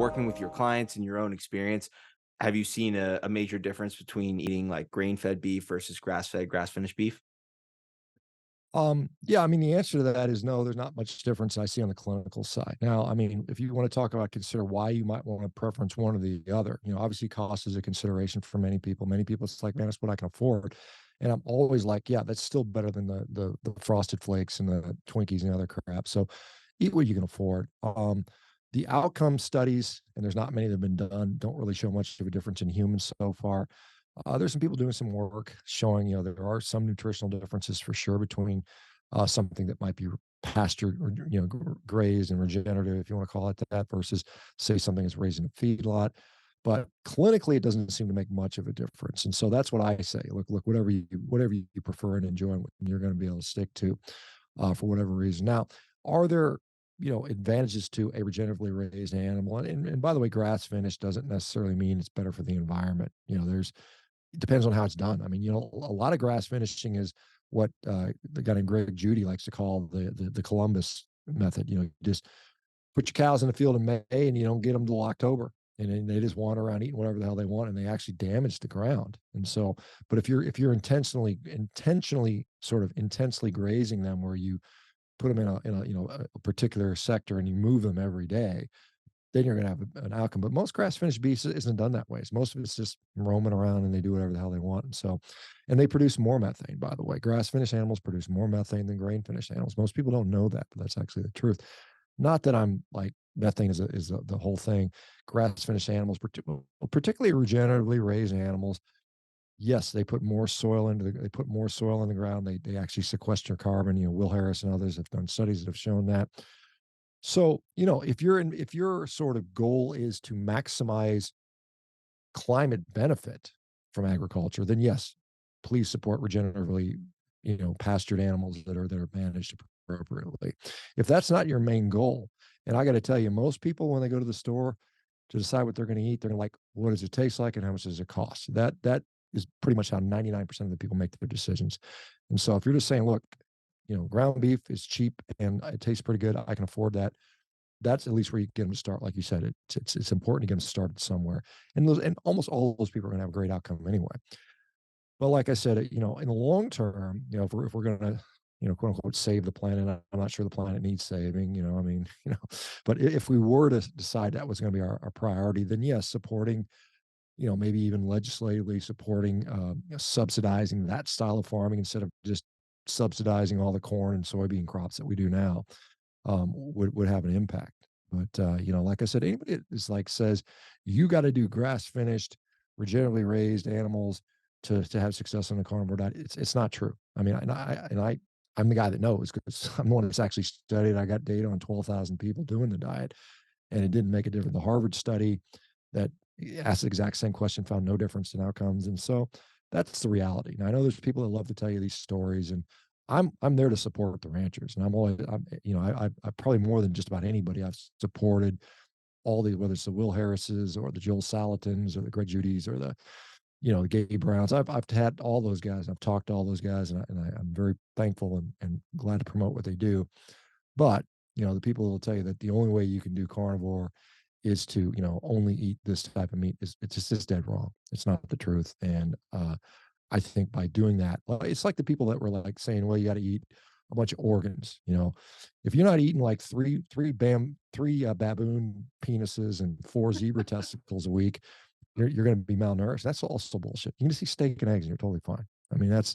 working with your clients and your own experience, have you seen a major difference between eating like grain-fed beef versus grass-fed, grass-finished beef? Yeah, I mean, the answer to that is no, there's not much difference I see on the clinical side. Now, I mean, if you want to talk about consider why you might want to preference one or the other, obviously cost is a consideration for many people. Many people, it's like, man, that's what I can afford. And I'm always like, yeah, that's still better than the frosted flakes and the Twinkies and other crap. So eat what you can afford. The outcome studies, and there's not many that have been done, don't really show much of a difference in humans so far. There's some people doing some work showing, there are some nutritional differences for sure between something that might be pastured or, grazed and regenerative, if you want to call it that, versus say something that's raised in a feedlot. But clinically, it doesn't seem to make much of a difference. And so that's what I say. Look, whatever you prefer and enjoy, and you're going to be able to stick to for whatever reason. Now, are there advantages to a regeneratively raised animal? And by the way, grass finished doesn't necessarily mean it's better for the environment. It depends on how it's done. I mean, a lot of grass finishing is what the guy named Greg Judy likes to call the Columbus method. You just put your cows in the field in May and you don't get them till October. And then they just wander around eating whatever the hell they want, and they actually damage the ground. And so, but if you're intentionally sort of intensely grazing them, where you put them in a particular sector and you move them every day, then you're going to have an outcome. But most grass finished beef isn't done that way. Most of it's just roaming around and they do whatever the hell they want. And they produce more methane, by the way. Grass finished animals produce more methane than grain finished animals. Most people don't know that, but that's actually the truth. Not that I'm like methane is the whole thing. Grass finished animals, particularly regeneratively raised animals, yes, they put more soil in the ground. They actually sequester carbon. Will Harris and others have done studies that have shown that. So, if your sort of goal is to maximize climate benefit from agriculture, then yes, please support regeneratively, pastured animals that are managed appropriately. If that's not your main goal, and I got to tell you, most people when they go to the store to decide what they're going to eat, they're like, what does it taste like and how much does it cost? That is pretty much how 99% of the people make their decisions. And so if you're just saying, look, ground beef is cheap and it tastes pretty good, I can afford that, that's at least where you get them to start. Like you said, it's important to get them started somewhere. And almost all of those people are going to have a great outcome anyway. But like I said, in the long term, if we're going to, quote unquote, save the planet, I'm not sure the planet needs saving, I mean, but if we were to decide that was going to be our priority, then yes, supporting, maybe even legislatively supporting, subsidizing that style of farming instead of just subsidizing all the corn and soybean crops that we do now, would have an impact. But like I said, anybody that is like says you got to do grass finished, regeneratively raised animals to have success on the carnivore diet, it's not true. I mean, I'm the guy that knows because I'm the one that's actually studied. I got data on 12,000 people doing the diet, and it didn't make a difference. The Harvard study that asked the exact same question found no difference in outcomes, and so that's the reality. Now I know there's people that love to tell you these stories, and I'm there to support the ranchers, and I probably more than just about anybody I've supported all the whether it's the Will Harrises or the Joel Salatins or the Greg Judys or the Gabe Browns. I've had all those guys. I've talked to all those guys, I'm very thankful and glad to promote what they do. But the people will tell you that the only way you can do carnivore is to only eat this type of meat is it's just dead wrong. It's not the truth. And I think by doing that, well, it's like the people that were like saying, well, you got to eat a bunch of organs. If you're not eating like three baboon penises and four zebra testicles a week, you're going to be malnourished. That's also bullshit. You can just eat steak and eggs and you're totally fine. I mean, that's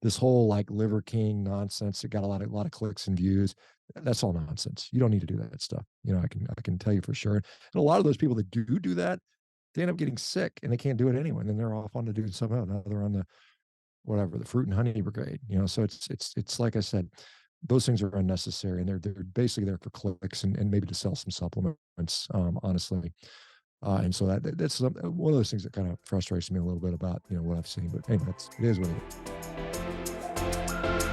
this whole like Liver King nonsense that got a lot of clicks and views. That's all nonsense. You don't need to do that stuff. I can tell you for sure. And a lot of those people that do that, they end up getting sick and they can't do it anyway. And then they're off on to doing something else. Now they're on the fruit and honey brigade. So it's like I said, those things are unnecessary and they're basically there for clicks and maybe to sell some supplements, honestly. And so that's one of those things that kind of frustrates me a little bit about what I've seen. But anyway, it is what it is.